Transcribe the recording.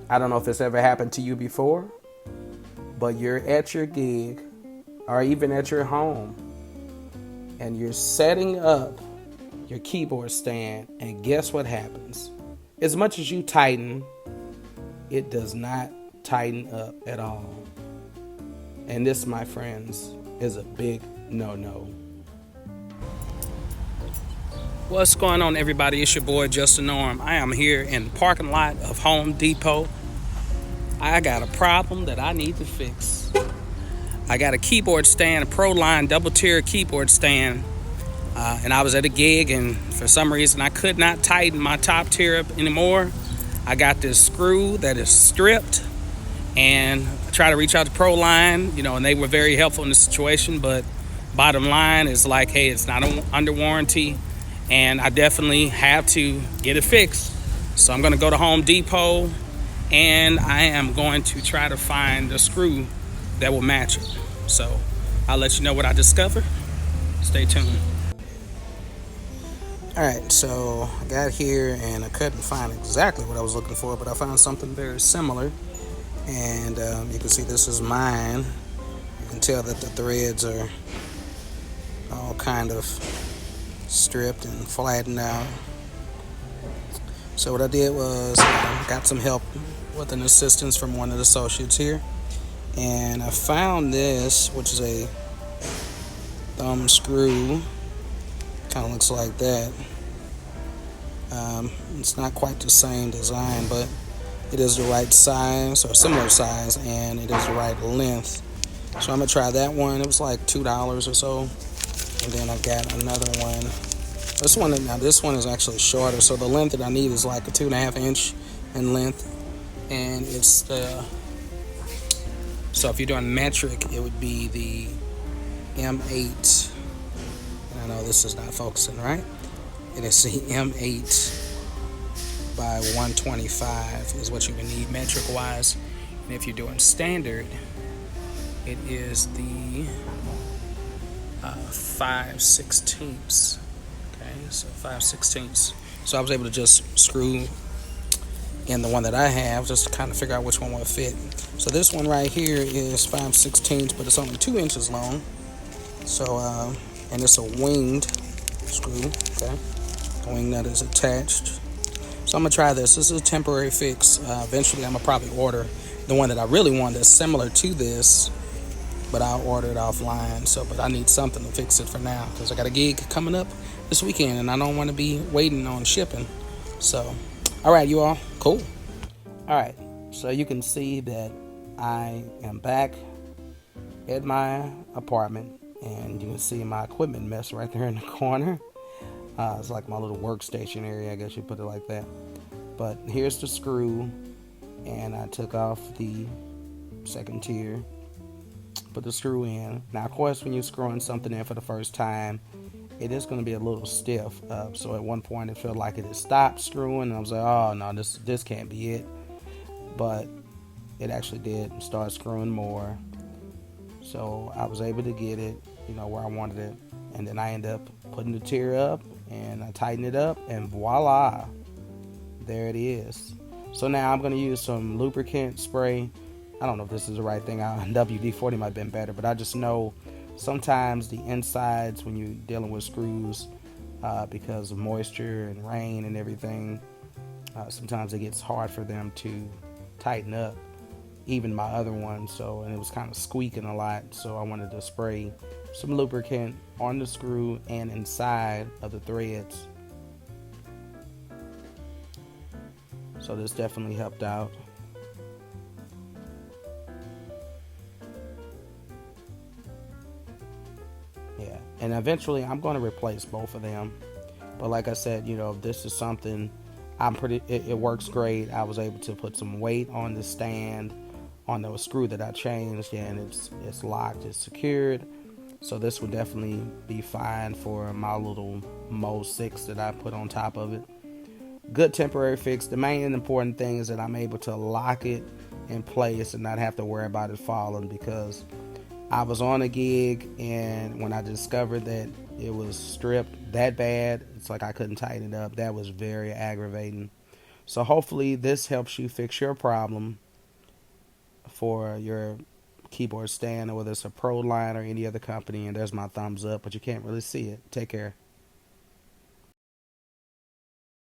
I don't know if this ever happened to you before, but you're at your gig or even at your home and you're setting up your keyboard stand, and guess what happens? As much as you tighten, it does not tighten up at all. And this, my friends, is a big no-no. What's going on, everybody? It's your boy JustDaNorm. I am here in the parking lot of Home Depot. I got a problem that I need to fix. I got a keyboard stand, a Proline double-tier keyboard stand, and I was at a gig, and for some reason I could not tighten my top tier up anymore. I got this screw that is stripped, and I tried to reach out to Proline, and they were very helpful in the situation, but bottom line is like, hey, it's not under warranty, and I definitely have to get it fixed. So I'm going to go to Home Depot, and I am going to try to find a screw that will match it. So I'll let you know what I discover. Stay tuned. Alright, so I got here and I couldn't find exactly what I was looking for, but I found something very similar. And you can see this is mine. You can tell that the threads are all kind of stripped and flattened out. So what I did was got some help with an assistance from one of the associates here. And I found this, which is a thumb screw. Kind of looks like that. It's not quite the same design, but it is the right size or similar size, and it is the right length. So I'm gonna try that one. It was like $2 or so, and then I got another one. This one is actually shorter, so the length that I need is like a 2.5 inch in length, and it's the. So if you're doing metric, it would be the M8. I know this is not focusing right. It is the M8 by 125 is what you would need metric wise. And if you're doing standard, it is the 5/16. Okay, so 5/16. So I was able to just screw in the one that I have just to kind of figure out which one will fit. So this one right here is 5/16, but it's only 2 inches long. So and it's a winged screw, okay? The wing nut is attached. So I'm gonna try this. This is a temporary fix. Eventually I'm gonna probably order the one that I really want that's similar to this, but I'll order it offline. So, but I need something to fix it for now because I got a gig coming up this weekend and I don't want to be waiting on shipping. So, all right, you all, cool. All right, so you can see that I am back at my apartment. And you can see my equipment mess right there in the corner. It's like my little workstation area, I guess you put it like that. But here's the screw, and I took off the second tier, put the screw in. Now, of course, when you're screwing something in for the first time, it is going to be a little stiff. So at one point, it felt like it had stopped screwing, and I was like, oh, no, this can't be it. But it actually did start screwing more. So I was able to get it, where I wanted it. And then I ended up putting the tier up and I tightened it up and voila, there it is. So now I'm going to use some lubricant spray. I don't know if this is the right thing. WD-40 might have been better, but I just know sometimes the insides when you're dealing with screws, because of moisture and rain and everything, sometimes it gets hard for them to tighten up. Even my other one, and it was kind of squeaking a lot, so I wanted to spray some lubricant on the screw and inside of the threads. So this definitely helped out. Yeah, and eventually I'm going to replace both of them, but like I said, this is something it works great. I was able to put some weight on the stand, on the screw that I changed, and it's locked, it's secured. So this would definitely be fine for my little Mo 6 that I put on top of it. Good temporary fix. The main important thing is that I'm able to lock it in place and not have to worry about it falling, because I was on a gig and when I discovered that it was stripped that bad, it's like I couldn't tighten it up. That was very aggravating. So hopefully this helps you fix your problem for your keyboard stand, or whether it's a Proline or any other company. And there's my thumbs up, but you can't really see it. Take care.